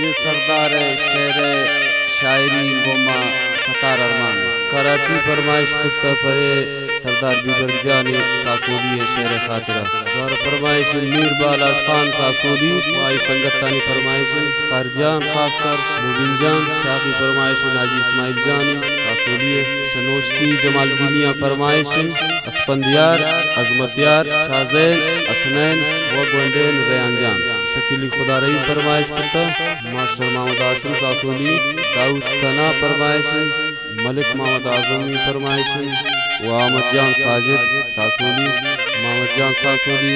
ये सरदार शेर शायरी गोमा सतार अरमान कराची फरमाइश कुत्ता फरे सरदार बीबर जानी सासोली शेर खातिरा द्वारा फरमाइश मीर बालाश खान सासोली वाई संगतानी फरमाइश खरजान खासकर मुबिन जान चाकी फरमाइश नाजी इस्माइल जानी सासोली सनोश्ती जमाल दुनिया फरमाइश अस्पंदियार अजमतियार शाहजैन असनैन व गोंडेन रयान जान शकीली खुदा रही फरमाइश कुत्ता मास्टर मोहम्मद आसिम सासोली दाऊद सना फरमाइश मलिक मोहम्मद आजमी फरमाइश व अहमद जान साजिद सासोली मोहम्मद जान सासोली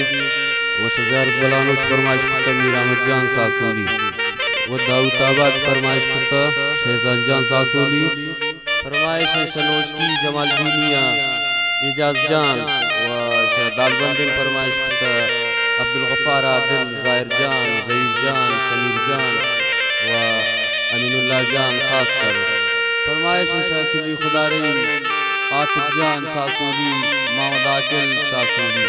व शजारत बलानुश फरमाइश कुत्ता मीर अहमद जान सासोली व दाऊदाबाद फरमाइश कुत्ता शहजाद जान सासोली फरमाइश शनोश्ती जमाल दुनिया एजाज जान व दालबंदिन फरमाइश कुत्ता अब्दुल गफ्फार आदिल जाहिर जान जहीर जान समीर जान व अमीनुल्लाह जान खासकर फरमाइश शाकिली खुदारी आतिफ जान सासोली मोहम्मद आकिल सासोली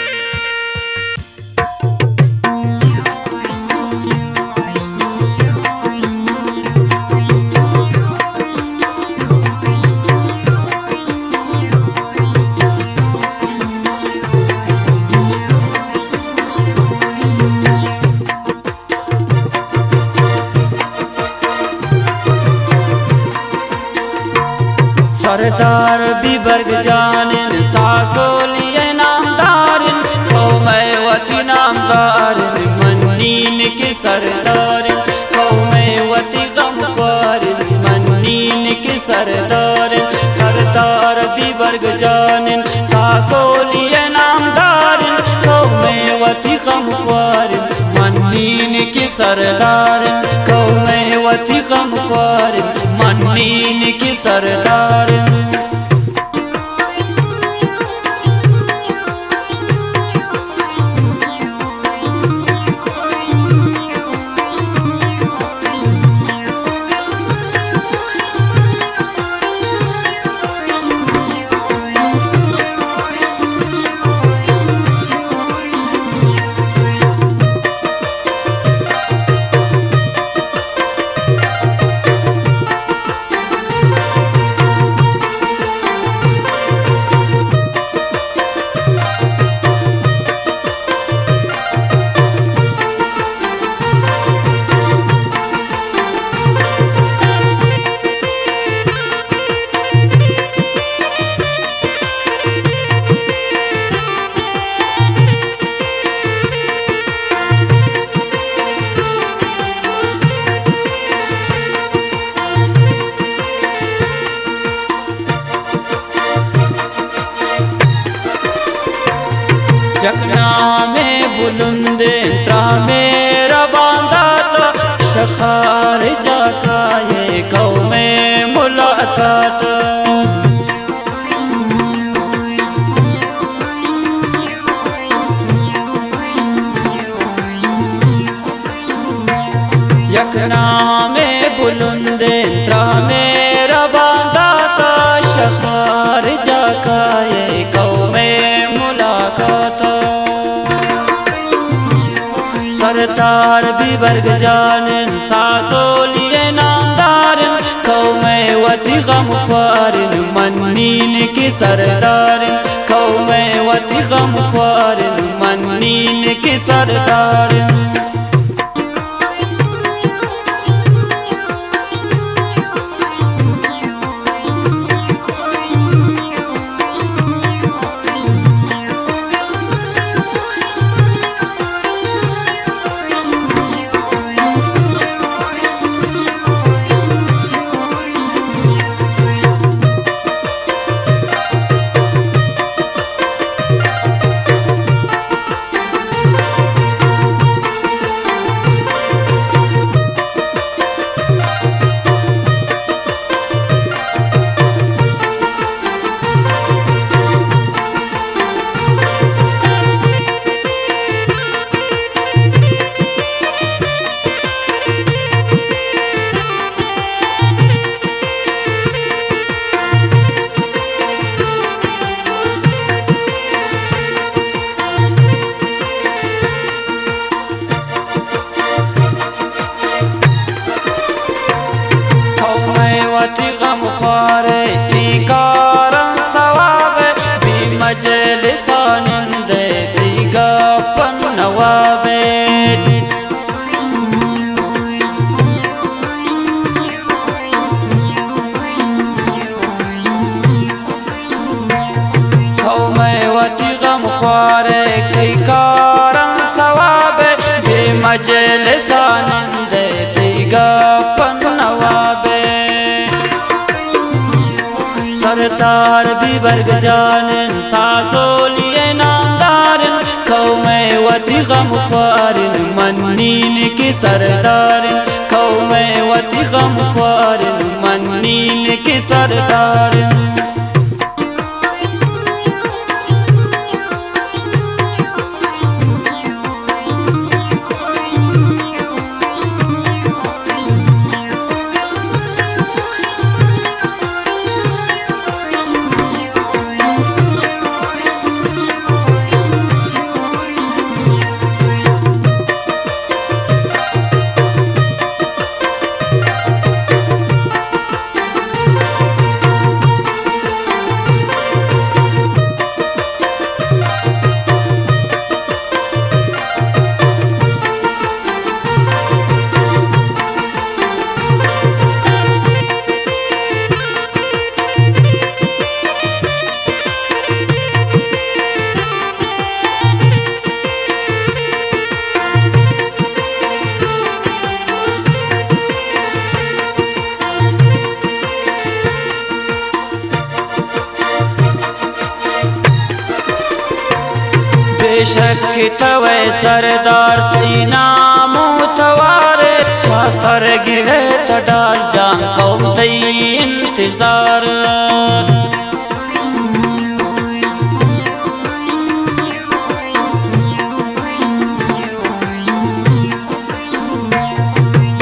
सरदार बीबर्ग जानिन सासोली नामदारिन कौमे वती नामदारिन मन्नीन के सरदारिन कौमे वती गमवारिन मन्नीन के सरदारिन सरदार बीबर्ग जानिन सासोली नामदारिन कौमे वती गमवारिन मन्नीन के सरदारिन कौमे वती गमवारिन मन्नीन के सरदारिन यकना में बुलंदे त्रा मेरा बांधा तो शखार जाका ये कौमे मुलाकात यकना में बुलंदे त्रा मेरा बांधा तो शखार जाका ये कौमे मुलाकात सरदार बीबर्ग जानिन सासोली नामदारिन कौमे वती गमख्वारिन मन्नीन के सरदारिन कौमे वती गमख्वारिन मन्नीन के सरदारिन मजलिसानंद दिगा पन्नवाबे सरदार भी वर्ग जानन सासोलिए नामदारन कौमे वती गम ख्वारन मन्नीन की सरदारन कौमे वती गम ख्वारन मन्नीन की सरदारन बेशक तवे सरदार ती नामो तवारे छा सर गिरे तडाल जान कौम तई इंतजार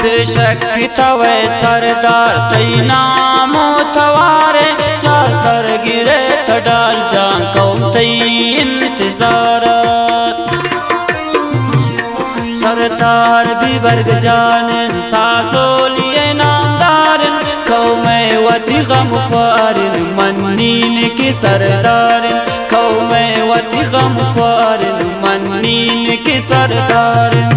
बेशक तवे सरदार ती नामो तवारे छा सर गिरे तडाल जान कौम तई इंतजार सरदार भी वर्ग जानन सासोलिए नामदारन कौमे वती गम ख्वारन मन्नीन की सरदारन कौमे वती गम ख्वारन मन्नीन की सरदारन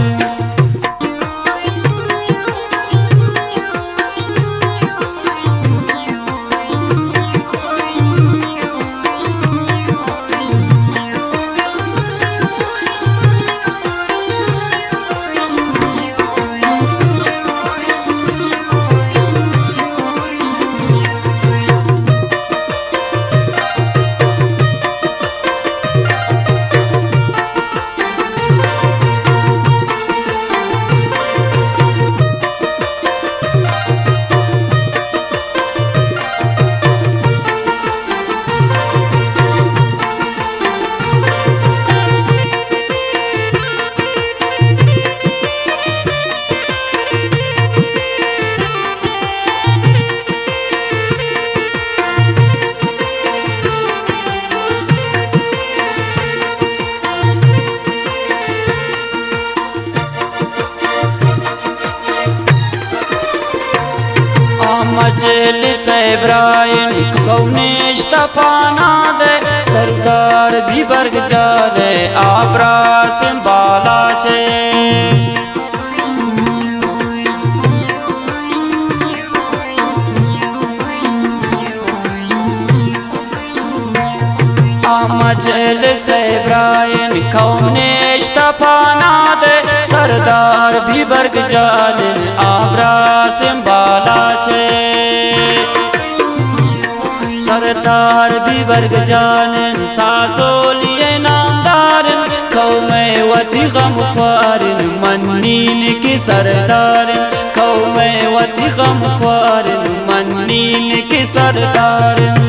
मजलिस इब्राहिम कौनेश तपाना दे सरदार भी वर्ग जाने आब्रास बाला छे मजलिस इब्राहिम कौनेश तपाना दे सरदार भी वर्ग जाने आब्रास बाला छे सरदार भी वर्ग जानन सासोलिए नामदारन कौमे वती गम ख्वारन मन्नीन की सरदारन कौमे वती गम ख्वारन मन्नीन की सरदारन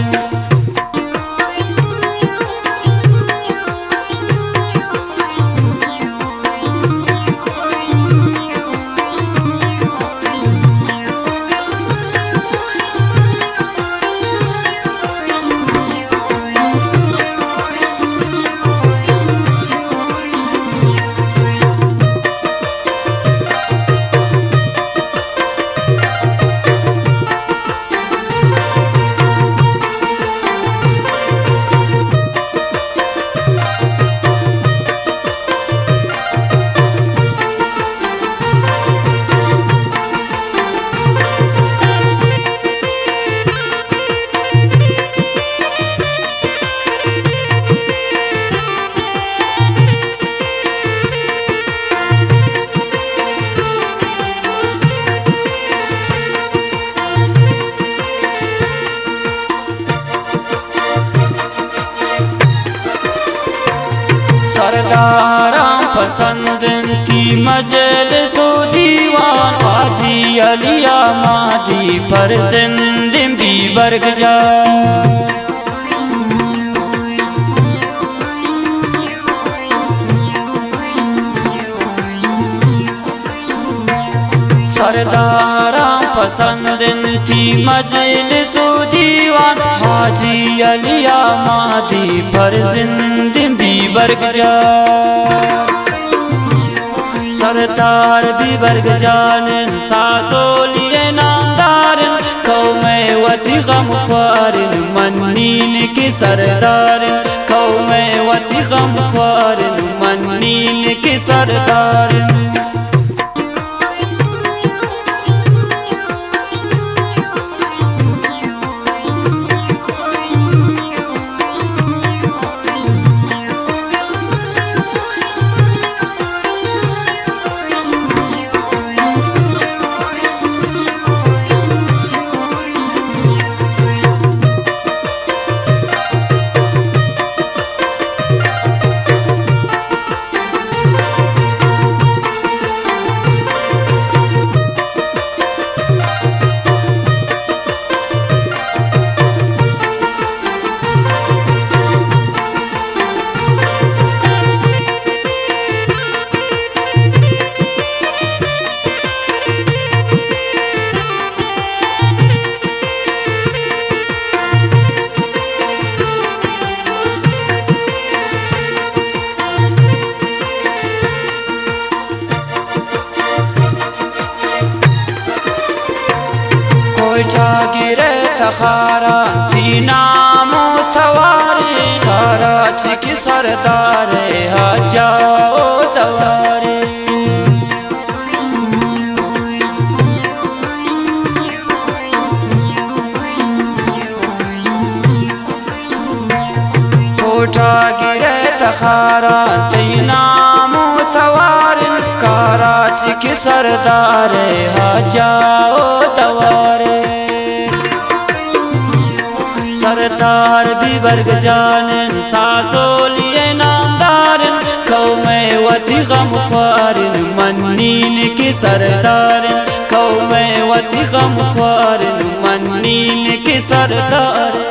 सरदारां पसंद की मजलिस दीवान हाजी अलिया मादी पर जिंदिम भी बरग जा सरदारां पसंद की मजलिस दीवान हाजी अलिया मादी पर जिंदिम भी बरग जा सरदार भी बरग जानन सासोलिए नामदारन कौमे वती गम ख्वारन मन्नीन के सरदारन कौमे वती गम ख्वारन मन्नीन के सरदारन गिरे तखारा नामो थवारे कराची की सरदारे जाओ तवारे कोटा गिरे तखारा नामो थवारे कराची की सरदारे जाओ तवारे सरदार भी बरग जानन सासोलिए नामदारन कौमे वती गम ख्वारन मन्नीन के सरदारन कौमे वती गम ख्वारन मन्नीन के सरदारन